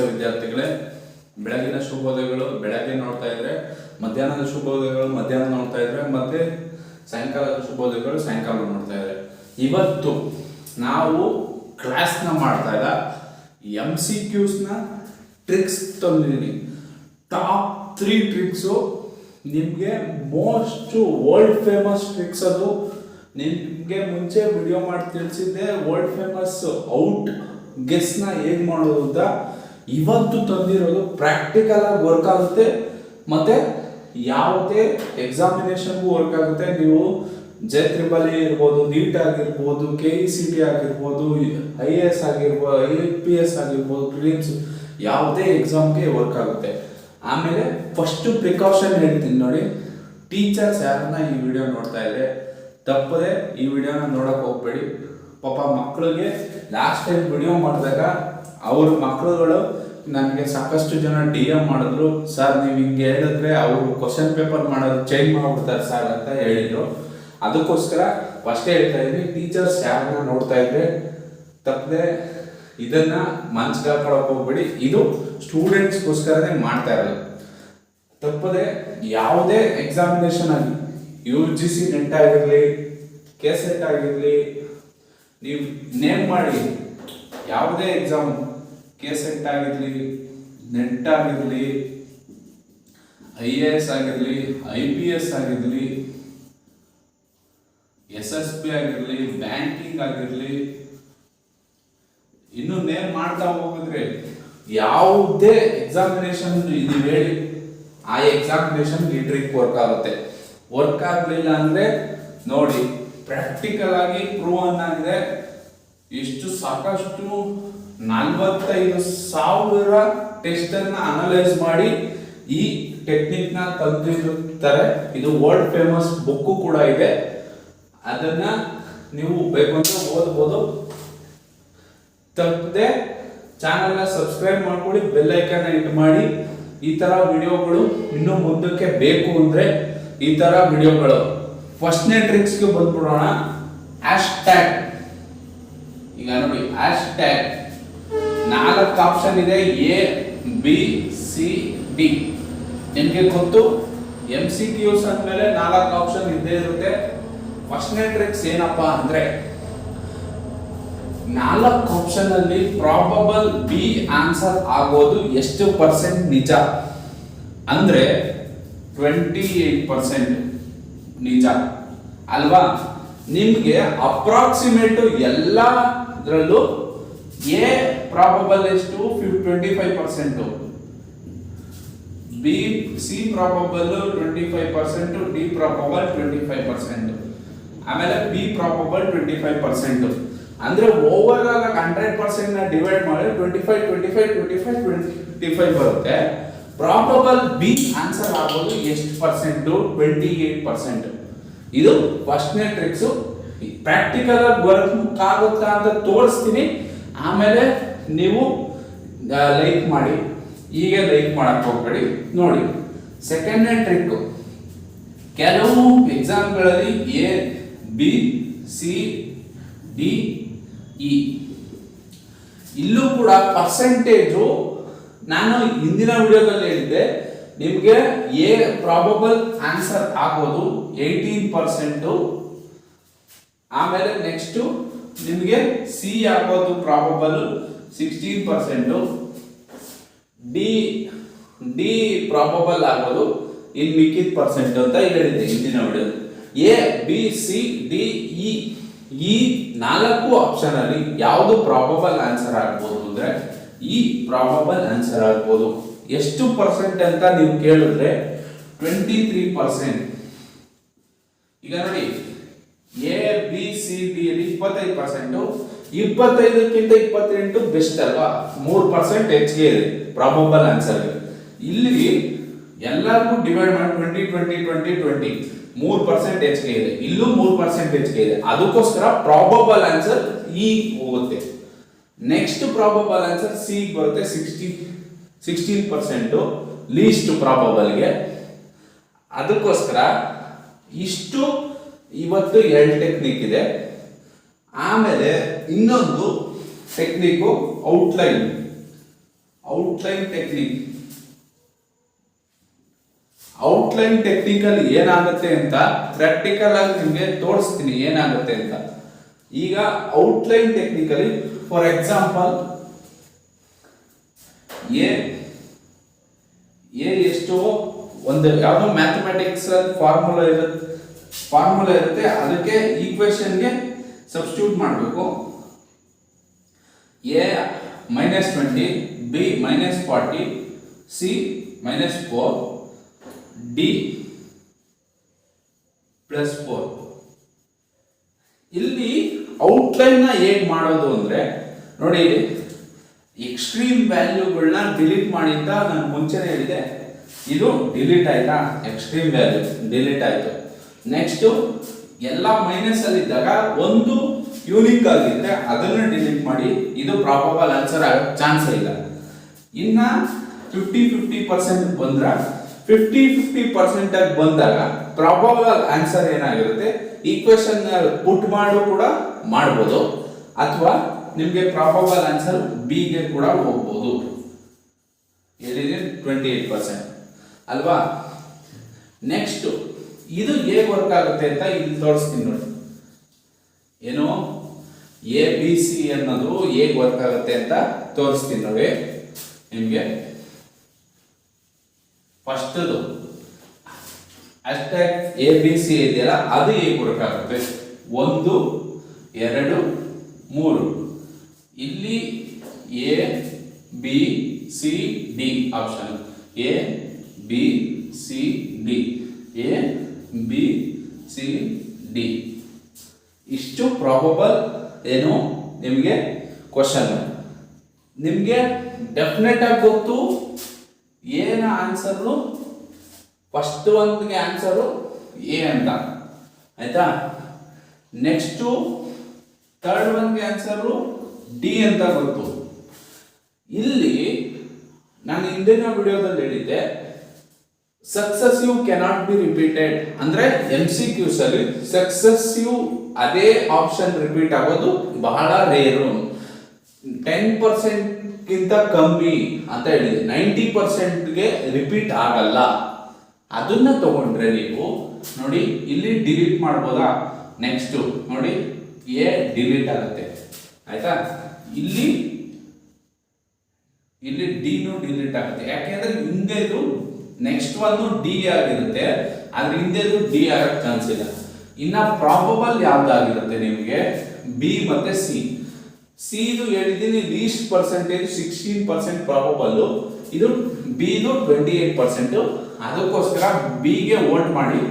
ನಮಸ್ತೆ ವಿದ್ಯಾರ್ಥಿಗಳೇ, ಬೆಳಗಿನ ಶುಭೋದಯಗಳು ಬೆಳಗ್ಗೆ ನೋಡ್ತಾ ಇದ್ರೆ, ಮಧ್ಯಾಹ್ನದ ಶುಭೋದಯಗಳು ಮಧ್ಯಾಹ್ನ ನೋಡ್ತಾ ಇದ್ರೆ, ಮತ್ತೆ ಸಾಯಂಕಾಲದ ಶುಭೋದಯಗಳು ಸಾಯಂಕಾಲ ನೋಡ್ತಾ ಇದ್ರೆ. ಇವತ್ತು ನಾವು ಕ್ಲಾಸ್ನ ಮಾಡ್ತಾ ಇಲ್ಲ, MCQs ನ ಟ್ರಿಕ್ಸ್ ತಂದಿದ್ದೀನಿ. ಟಾಪ್ 3 ಟ್ರಿಕ್ಸು ನಿಮಗೆ ಮೋಸ್ಟ್ ವರ್ಲ್ಡ್ ಫೇಮಸ್ ಟ್ರಿಕ್ಸ್. ಅದು ನಿಮಗೆ ಮುಂಚೆ ವಿಡಿಯೋ ಮಾಡಿ ತಿಳಿಸಿದ್ದೆ, ವರ್ಲ್ಡ್ ಫೇಮಸ್ ಔಟ್ ಗೆಸ್ನ ಹೇಗೆ ಮಾಡೋದು ಅಂತ. ಇವತ್ತು ತಂದಿರೋದು ಪ್ರಾಕ್ಟಿಕಲ್ ಆಗಿ ವರ್ಕ್ ಆಗುತ್ತೆ, ಮತ್ತೆ ಯಾವುದೇ ಎಕ್ಸಾಮಿನೇಷನ್ಗೂ ವರ್ಕ್ ಆಗುತ್ತೆ. ನೀವು JEE ಇರ್ಬೋದು, ನೀಟ್ ಆಗಿರ್ಬೋದು, KSET ಆಗಿರ್ಬೋದು, IAS ಆಗಿರ್ಬೋದು, IPS ಆಗಿರ್ಬೋದು, ಪ್ರಿಲಿಮ್ಸ್ ಯಾವುದೇ ಎಕ್ಸಾಮ್ಗೆ ವರ್ಕ್ ಆಗುತ್ತೆ. ಆಮೇಲೆ ಫಸ್ಟ್ ಪ್ರಿಕಾಷನ್ ಹೇಳ್ತೀನಿ ನೋಡಿ, ಟೀಚರ್ಸ್ ಯಾರನ್ನ ಈ ವಿಡಿಯೋ ನೋಡ್ತಾ ಇದ್ರೆ ತಪ್ಪದೆ ಈ ವಿಡಿಯೋನ ನೋಡಕ್ ಹೋಗ್ಬೇಡಿ. ಪಾಪ ಮಕ್ಕಳಿಗೆ ಲಾಸ್ಟ್ ಟೈಮ್ ವಿಡಿಯೋ ಮಾಡಿದಾಗ ಅವ್ರ ಮಕ್ಕಳುಗಳು ನನಗೆ ಸಾಕಷ್ಟು ಜನ DM ಮಾಡಿದ್ರು, ಸರ್ ನೀವು ಹಿಂಗೆ ಹೇಳಿದ್ರೆ ಅವರು ಕ್ವಶನ್ ಪೇಪರ್ ಮಾಡೋದು ಚೇಂಜ್ ಮಾಡ್ಬಿಡ್ತಾರೆ ಸರ್ ಅಂತ ಹೇಳಿದ್ರು. ಅದಕ್ಕೋಸ್ಕರ ಫಸ್ಟ್ ಹೇಳ್ತಾ ಇದ್ದೀನಿ, ಟೀಚರ್ಸ್ ಯಾರನ್ನ ನೋಡ್ತಾ ಇದ್ರೆ ತಪ್ಪದೆ ಇದನ್ನ ಮನ್ಸಿಗೆ ಹಾಕೊಳಕ್ ಹೋಗ್ಬೇಡಿ. ಇದು ಸ್ಟೂಡೆಂಟ್ಸ್ಗೋಸ್ಕರನೇ ಮಾಡ್ತಾ ಇರೋದು. ತಪ್ಪದೆ ಯಾವುದೇ ಎಕ್ಸಾಮಿನೇಷನ್ ಆಗಿ UGC NET ಆಗಿರಲಿ, KSET ಆಗಿರಲಿ, ನೀವು ನೇಮ್ ಮಾಡಿ ಯಾವುದೇ ಎಕ್ಸಾಮ್, KSET ಆಗಿರಲಿ, NET ಆಗಿರಲಿ, IAS ಆಗಿರಲಿ, IPS ಆಗಿರಲಿ, SSB ಆಗಿರಲಿ, ಬ್ಯಾಂಕಿಂಗ್ ಆಗಿರಲಿ, ಇನ್ನು ನೇಮ್ ಮಾಡ್ತಾ ಹೋಗಿದ್ರೆ ಯಾವುದೇ ಎಕ್ಸಾಮಿನೇಷನ್ ಇದು ಹೇಳಿ ಆ ಎಕ್ಸಾಮಿನೇಷನ್ ಈ ಟ್ರಿಕ್ ವರ್ಕ್ ಆಗುತ್ತೆ. ವರ್ಕ್ ಆಗಲಿಲ್ಲ ಅಂದ್ರೆ ನೋಡಿ, ಪ್ರಾಕ್ಟಿಕಲ್ ಆಗಿ ಪ್ರೂವ್ ಆಗಿದೆ. ಇಷ್ಟು ಸಾಕಷ್ಟು 45,000 ಟೆಸ್ಟ್ ಅನ್ನ ಅನಲೈಸ್ ಮಾಡಿ ಈ ಟೆಕ್ನಿಕ್ ನ ತಂದಿರುತ್ತಾರೆ. ಇದು ವರ್ಲ್ಡ್ ಫೇಮಸ್ ಬುಕ್ ಕೂಡ ಇದೆ, ಅದನ್ನ ನೀವು ಬೇಕು ಅಂತ ಓದಬಹುದು. ತಪ್ಪದೆ ಚಾನೆಲ್ ನ ಸಬ್ಸ್ಕ್ರೈಬ್ ಮಾಡ್ಕೊಳ್ಳಿ, ಬೆಲ್ ಐಕಾನ್ ಹಿಟ್ ಮಾಡಿ. ಈ ತರ ವಿಡಿಯೋಗಳು ಇನ್ನು ಮುಂದಕ್ಕೆ ಬೇಕು ಅಂದ್ರೆ ಈ ತರ ವಿಡಿಯೋಗಳು. ಫಸ್ಟ್ನೇ ಟ್ರಿಕ್ಸ್ಗೆ ಬಂದ್ಬಿಡೋಣ. ಹ್ಯಾಶ್ಟ್ಯಾಗ್. ಈಗ ನೋಡಿ, ಹ್ಯಾಶ್ಟ್ಯಾಗ್ 4 ಆಪ್ಷನ್ ಇದೆ, ABCD. ನಿಮ್ಗೆ ಗೊತ್ತು, MCQs ಅಂದ್ಮೇಲೆ 4 ಆಪ್ಷನ್ ಇದ್ದೇ ಇರುತ್ತೆ. ಫಸ್ಟ್ನೇ ಟ್ರಿಕ್ಸ್ ಏನಪ್ಪಾ ಅಂದ್ರೆ, 4 ಆಪ್ಷನ್ ಅಲ್ಲಿ ಪ್ರಾಬಬಲ್ ಬಿ ಆನ್ಸರ್ ಆಗೋದು ಎಷ್ಟು ಪರ್ಸೆಂಟ್ ನಿಜ ಅಂದ್ರೆ 28% ನಿಜ ಅಲ್ವಾ. ನಿಮ್ಗೆ ಅಪ್ರಾಕ್ಸಿಮೇಟ್ ಎಲ್ಲದರಲ್ಲೂ ಎ ಪ್ರಾಬಬಲ್ ಎಷ್ಟು 25%, B C probable 25%, D probable 25%, ಆಮೇಲೆ ಬಿ ಪ್ರಾಬಬಲ್ 25%. ಅಂದ್ರೆ ಓವರ್ ಆಲ್ 100% ನ ಡಿವೈಡ್ ಮಾಡಿ 25 ಬರುತ್ತೆ. ಪ್ರಾಬಬಲ್ ಬಿ ಆನ್ಸರ್ ಆಗೋದು ಎಷ್ಟು ಪರ್ಸೆಂಟ್? 28%. ಇದು ಫಸ್ಟ್ನೇ ಟ್ರಿಕ್ಸ್. ಪ್ರಾಕ್ಟಿಕಲ್ ಆಗಿ ವರ್ಕ್ ಆಗುತ್ತಾ ಅಂತ ತೋರಿಸ್ತೀನಿ, ಆಮೇಲೆ ನೀವು ಲೈಕ್ ಮಾಡಿ. ಈಗ ಲೈಕ್ ಮಾಡಕ್ ಹೋಗ್ಬೇಡಿ. ನೋಡಿ, ಸೆಕೆಂಡ್ನೇ ಟ್ರಿಕ್. ಕೆಲವು ಎಕ್ಸಾಮ್ಗಳಲ್ಲಿ ABCDE ಇಲ್ಲೂ ಕೂಡ ಪರ್ಸೆಂಟೇಜು ನಾನು ಹಿಂದಿನ ವಿಡಿಯೋದಲ್ಲಿ ಹೇಳಿದ್ದೆ, ನಿಮಗೆ ಎ ಪ್ರಾಬಬಲ್ ಆನ್ಸರ್ ಆಗೋದು 18%, ಆಮೇಲೆ ನೆಕ್ಸ್ಟ್ ನಿಮಗೆ ಸಿ ಆಗೋದು ಪ್ರಾಬಬಲ್ 16%, ಡಿ ಪ್ರಾಬಬಲ್ ಆಗೋದು ಇನ್ ಮಿಕ್ಕಿದ ಪರ್ಸೆಂಟ್ ಅಂತ ಹೇಳಿದ್ದೆ ಹಿಂದಿನ ವಿಡಿಯೋದಲ್ಲಿ. ABCDE ಈ 4 ಆಪ್ಷನ್ ಅಲ್ಲಿ ಯಾವುದು ಪ್ರಾಬಬಲ್ ಆನ್ಸರ್ ಆಗ್ಬೋದು ಅಂದ್ರೆ ಈ ಪ್ರಾಬಬಲ್ ಆನ್ಸರ್ ಆಗ್ಬೋದು. ಎಷ್ಟು ಪರ್ಸೆಂಟ್ ಅಂತ ನೀವು ಕೇಳಿದ್ರೆ 23%. ಈಗ ನೋಡಿ, ABCD ಅಲ್ಲಿ 25%, 25ಕ್ಕಿಂತ 28 ಬೆಸ್ಟ್ ಅಲ್ವಾ, 3% ಹೆಚ್ಚಿಗೆ ಇದೆ ಪ್ರಾಬಬಲ್ ಆನ್ಸರ್. ಇಲ್ಲಿ ಎಲ್ಲರಿಗೂ ಡಿವೈಡ್ ಮಾಡಿ 20 3% ಹೆಚ್ಚಿಗೆ ಇದೆ, ಇಲ್ಲೂ 3% ಹೆಚ್ಚಿಗೆ ಇದೆ. ಅದಕ್ಕೋಸ್ಕರ ಪ್ರಾಬಬಲ್ ಆನ್ಸರ್ ಇ ಹೋಗುತ್ತೆ. ನೆಕ್ಸ್ಟ್ ಪ್ರಾಬಬಲ್ ಆನ್ಸರ್ ಸಿ ಬರುತ್ತೆ 16%, ಲೀಸ್ಟ್ ಪ್ರಾಬಬಲ್ಗೆ. ಅದಕ್ಕೋಸ್ಕರ ಇಷ್ಟು ಇವತ್ತು 2 ಟೆಕ್ನಿಕ್ ಇದೆ. ಆಮೇಲೆ ಇನ್ನೊಂದು technique outline. Outline technique. Outline technical ಏನಾಗುತ್ತೆ ಅಂತ ಪ್ರಾಕ್ಟಿಕಲ್ ಆಗಿ ನಿಮಗೆ ತೋರಿಸ್ತೀನಿ ಏನಾಗುತ್ತೆ ಅಂತ. ಈಗ outline technically for example A ಎಷ್ಟು ಒಂದು ಯಾವುದೋ ಮ್ಯಾಥಮೆಟಿಕ್ಸ್ ಫಾರ್ಮುಲಾ ಇರುತ್ತೆ, ಅದಕ್ಕೆ ಈಕ್ವೇಶನ್ಗೆ ಸಬ್ಸ್ಟಿಟ್ಯೂಟ್ ಮಾಡಬೇಕು. A -20, B -40, C -4, D +4. ಇಲ್ಲಿ ಔಟ್ಲೈನ್ ನ ಹೇಗೆ ಮಾಡೋದು ಅಂದ್ರೆ ನೋಡಿ, ಎಕ್ಸ್ಟ್ರೀಮ್ ವ್ಯಾಲ್ಯೂಗಳನ್ನ ಡಿಲೀಟ್ ಮಾಡಿ ಅಂತ ನಾನು ಮುಂಚೆನೆ ಹೇಳಿದೆ. ಇದು ಡಿಲೀಟ್ ಆಯ್ತಾ, ಎಕ್ಸ್ಟ್ರೀಮ್ ವ್ಯಾಲ್ಯೂ ಡಿಲೀಟ್ ಆಯ್ತು. ನೆಕ್ಸ್ಟ್ ಎಲ್ಲ ಮೈನಸ್ ಅಲ್ಲಿ ಇದ್ದಾಗ ಒಂದು ಯೂನಿಕ್ ಆಗಿದ್ರೆ ಅದನ್ನ ಡಿಲೀಟ್ ಮಾಡಿ, ಇದು ಪ್ರಾಬಬಲ್ ಆನ್ಸರ್ ಆಗಕ್ಕೆ ಚಾನ್ಸ್ ಇಲ್ಲ. ಇನ್ನ 50-50% ಬಂದ್ರೆ 50-50% ಆಗಿ ಬಂದಾಗ ಪ್ರಾಬಬಲ್ ಆನ್ಸರ್ ಏನಾಗಿರುತ್ತೆ, ಈಕ್ವೇಶನ್ ಪುಟ್ ಮಾಡು ಕೂಡ ಮಾಡ್ಬೋದು, ಅಥವಾ ನಿಮಗೆ ಪ್ರಾಬಬಲ್ ಆನ್ಸರ್ ಬಿ ಗೆ ಕೂಡ ಹೋಗ್ಬೋದು. ಹೇಳಿದ್ರೆ 28% ಅಲ್ವಾ. ನೆಕ್ಸ್ಟ್ ಇದು ಹೇಗೆ ವರ್ಕ್ ಆಗುತ್ತೆ ಅಂತ ಇಲ್ಲಿ ತೋರಿಸ್ತೀನಿ ನೋಡಿ. ಏನು ABC ಅನ್ನೋದು ಹೇಗೆ ವರ್ಕ್ ಆಗುತ್ತೆ ಅಂತ ತೋರಿಸ್ತೀನಿ ನೋಡಿ ನಿಮಗೆ. ಫಸ್ಟ್ದು ಅಷ್ಟೇ ABC ಇದೆಯಲ್ಲ, ಅದು ಹೇಗೆ ವರ್ಕ್ ಆಗುತ್ತೆ. 1, 2, 3 ಇಲ್ಲಿ A B C D option. A B C D A B C D ಇಷ್ಟು ಪ್ರಾಬಬಲ್ ಏನು ನಿಮಗೆ ಕ್ವಶನ್. ನಿಮಗೆ ಡೆಫಿನೆಟ್ ಆಗಿ ಗೊತ್ತು ಏನ ಆನ್ಸರು, ಫಸ್ಟ್ ಒಂದ್ಗೆ ಆನ್ಸರು ಎ ಅಂತ ಆಯ್ತಾ. ನೆಕ್ಸ್ಟ್ ಥರ್ಡ್ ಒನ್ಗೆ ಆನ್ಸರು ಡಿ ಅಂತ ಗೊತ್ತು. ಇಲ್ಲಿ ನಾನು ಹಿಂದಿನ ವಿಡಿಯೋದಲ್ಲಿ ಹೇಳಿದ್ದೆ, ಸಕ್ಸೆಸಿವ್ ಕೆನಾಟ್ ಬಿ ರಿಪೀಟೆಡ್ ಅಂದ್ರೆ MCQs ಅಲ್ಲಿ ಸಕ್ಸೆಸಿವ್ ಅದೇ ಆಪ್ಷನ್ ರಿಪೀಟ್ ಆಗೋದು ಬಹಳ ರೇರು. 10% ಗಿಂತ ಕಮ್ಮಿ ಅಂತ ಹೇಳಿದೆ, 90%ಗೆ ರಿಪೀಟ್ ಆಗಲ್ಲ. ಅದನ್ನ ತಗೊಂಡ್ರೆ ನೀವು ನೋಡಿ ಇಲ್ಲಿ ಡಿಲೀಟ್ ಮಾಡ್ಬೋದಾ. ನೆಕ್ಸ್ಟ್ ನೋಡಿ ಎ ಡಿಲೀಟ್ ಆಗುತ್ತೆ ಆಯ್ತಾ. ಇಲ್ಲಿ ಡಿನೂ ಡಿಲೀಟ್ ಆಗುತ್ತೆ, ಯಾಕೆಂದ್ರೆ ಹಿಂದೆದು ನೆಕ್ಸ್ಟ್ ಒಂದು ಡಿ ಆಗಿರುತ್ತೆ, ಆದ್ರೆ ಹಿಂದೆದು ಡಿ ಆಗಕ್ಕೆ ಚಾನ್ಸ್ ಇಲ್ಲ. ಇನ್ನ ಪ್ರಾಬಬಲ್ ಯಾವ್ದಾಗಿರುತ್ತೆ ನಿಮಗೆ, ಬಿ ಮತ್ತೆ ಸಿ ಇದು ಹೇಳಿದ್ದೀನಿ ಲೀಸ್ಟ್ ಪರ್ಸೆಂಟೇಜ್ 16% ಪ್ರಾಬಬಲ್, ಇದು ಬಿದು 28%. ಅದಕ್ಕೋಸ್ಕರ ಬಿ ಗೆ ವೋಟ್ ಮಾಡಿ,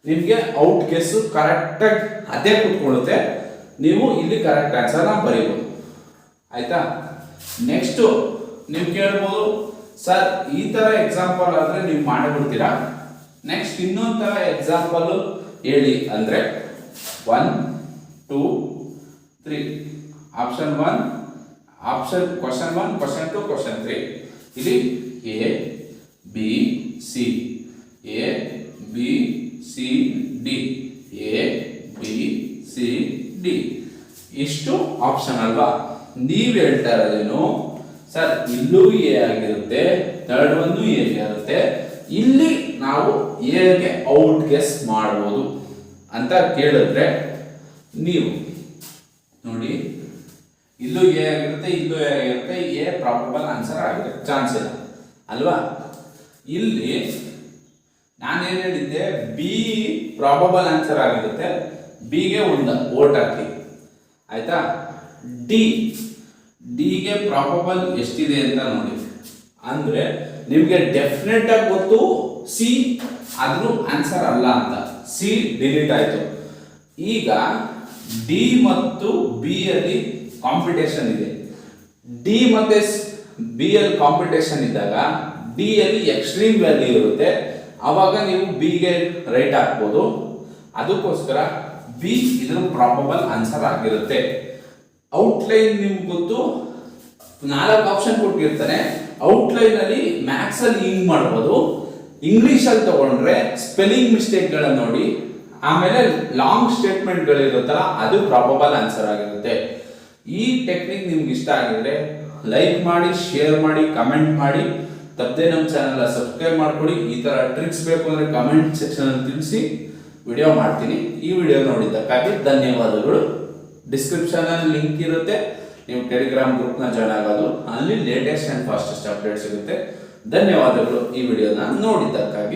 ನಿಮ್ಗೆ ಔಟ್ ಗೆಸ್ ಕರೆಕ್ಟ್ ಆಗಿ ಅದೇ ಕೂತ್ಕೊಳ್ಳುತ್ತೆ, ನೀವು ಇಲ್ಲಿ ಕರೆಕ್ಟ್ ಆನ್ಸರ್ ಬರೀಬಹುದು ಆಯ್ತಾ. ನೆಕ್ಸ್ಟ್ ನೀವು ಕೇಳ್ಬೋದು, ಸರ್ ಈ ತರ ಎಕ್ಸಾಂಪಲ್ ಆದ್ರೆ ನೀವು ಮಾಡಿಬಿಡ್ತೀರಾ, ನೆಕ್ಸ್ಟ್ ಇನ್ನೊಂದು ತರ ಎಕ್ಸಾಂಪಲ್ ಹೇಳಿ ಅಂದ್ರೆ 1 2 3 option 1 option question 1 question 2 question 3 ಇಲ್ಲಿ A B C A B C D A B C D ಇಷ್ಟು ಆಪ್ಷನ್ ಅಲ್ವಾ. ನೀವು ಹೇಳ್ತಾ ಇರೋದೇನು, ಸರ್ ಇಲ್ಲೂ ಎ ಆಗಿರುತ್ತೆ, ಥರ್ಡ್ ಒಂದು ಎ ಆಗಿರುತ್ತೆ, ಇಲ್ಲಿ ನಾವು ಎಗೆ ಔಟ್ ಗೆಸ್ ಮಾಡ್ಬೋದು ಅಂತ ಕೇಳಿದ್ರೆ ನೀವು ನೋಡಿ, ಇಲ್ಲೂ ಎ ಆಗಿರುತ್ತೆ, ಇಲ್ಲೂ ಎ ಆಗಿರುತ್ತೆ, ಎ ಪ್ರಾಬಬಲ್ ಆನ್ಸರ್ ಆಗಿರುತ್ತೆ, ಚಾನ್ಸ್ ಇಲ್ಲ ಅಲ್ವಾ. ಇಲ್ಲಿ ನಾನೇನು ಹೇಳಿದ್ದೆ, ಬಿ ಪ್ರಾಬಬಲ್ ಆನ್ಸರ್ ಆಗಿರುತ್ತೆ, ಬಿಗೆ ಒಂದು ವೋಟ್ ಹಾಕಿ ಆಯ್ತಾ. ಡಿಗೆ ಪ್ರಾಬಬಲ್ ಎಷ್ಟಿದೆ ಅಂತ ನೋಡಿ, ಅಂದ್ರೆ ನಿಮ್ಗೆ ಡೆಫಿನೆಟ್ ಆಗಿ ಗೊತ್ತು ಸಿ ಆದ್ರೂ ಆನ್ಸರ್ ಅಲ್ಲ ಅಂತ, ಸಿ ಡಿಲೀಟ್ ಆಯ್ತು. ಈಗ ಡಿ ಮತ್ತು ಬಿ ಅಲ್ಲಿ ಕಾಂಪಿಟೇಷನ್ ಇದೆ, ಡಿ ಮತ್ತೆ ಬಿ ಅಲ್ಲಿ ಕಾಂಪಿಟೇಷನ್ ಇದ್ದಾಗ ಡಿ ಅಲ್ಲಿ ಎಕ್ಸ್ಟ್ರೀಮ್ ವ್ಯಾಲ್ಯೂ ಇರುತ್ತೆ, ಅವಾಗ ನೀವು ಬಿ ಗೆ ರೈಟ್ ಹಾಕ್ಬೋದು. ಅದಕ್ಕೋಸ್ಕರ ಬಿ ಇದ್ರ ಪ್ರಾಬಬಲ್ ಆನ್ಸರ್ ಆಗಿರುತ್ತೆ. ಔಟ್ಲೈನ್ ನಿಮ್ಗೆ ಗೊತ್ತು, 4 ಆಪ್ಷನ್ ಕೊಟ್ಟಿರ್ತಾನೆ. ಔಟ್ಲೈನ್ ಅಲ್ಲಿ ಮ್ಯಾಥ್ಸ್ ಅಲ್ಲಿ ಹಿಂಗ್ ಮಾಡ್ಬೋದು, ಇಂಗ್ಲಿಷ್ ಅಲ್ಲಿ ತಗೊಂಡ್ರೆ ಸ್ಪೆಲ್ಲಿಂಗ್ ಮಿಸ್ಟೇಕ್ ಗಳನ್ನ ನೋಡಿ, ಆಮೇಲೆ ಲಾಂಗ್ ಸ್ಟೇಟ್ಮೆಂಟ್ ಗಳಿರುತ್ತಲ್ಲ ಅದು ಪ್ರಾಬಬಲ್ ಆನ್ಸರ್ ಆಗಿರುತ್ತೆ. ಈ ಟೆಕ್ನಿಕ್ ನಿಮ್ಗೆ ಇಷ್ಟ ಆಗಿದ್ರೆ ಲೈಕ್ ಮಾಡಿ, ಶೇರ್ ಮಾಡಿ, ಕಮೆಂಟ್ ಮಾಡಿ, ತಪ್ಪದೆ ನಮ್ಮ ಚಾನಲ್ ಸಬ್ಸ್ಕ್ರೈಬ್ ಮಾಡ್ಕೊಳ್ಳಿ. ಈ ತರ ಟ್ರಿಕ್ಸ್ ಬೇಕು ಅಂದ್ರೆ ಕಮೆಂಟ್ ಸೆಕ್ಷನ್ ಅಲ್ಲಿ ತಿಳಿಸಿ, ವಿಡಿಯೋ ಮಾಡ್ತೀನಿ. ಈ ವಿಡಿಯೋ ನೋಡಿದ್ದಕ್ಕಾಗಿ ಧನ್ಯವಾದಗಳು. ಡಿಸ್ಕ್ರಿಪ್ಷನ್ ಅಲ್ಲಿ ಲಿಂಕ್ ಇರುತ್ತೆ, ನೀವು ಟೆಲಿಗ್ರಾಮ್ ಗ್ರೂಪ್ ನ ಜಾಯ್ನ್ ಆಗೋದು, ಅಲ್ಲಿ ಲೇಟೆಸ್ಟ್ ಅಂಡ್ ಫಾಸ್ಟೆಸ್ಟ್ ಅಪ್ಡೇಟ್ ಸಿಗುತ್ತೆ. ಧನ್ಯವಾದಗಳು ಈ ವಿಡಿಯೋನ ನೋಡಿದ್ದಕ್ಕಾಗಿ.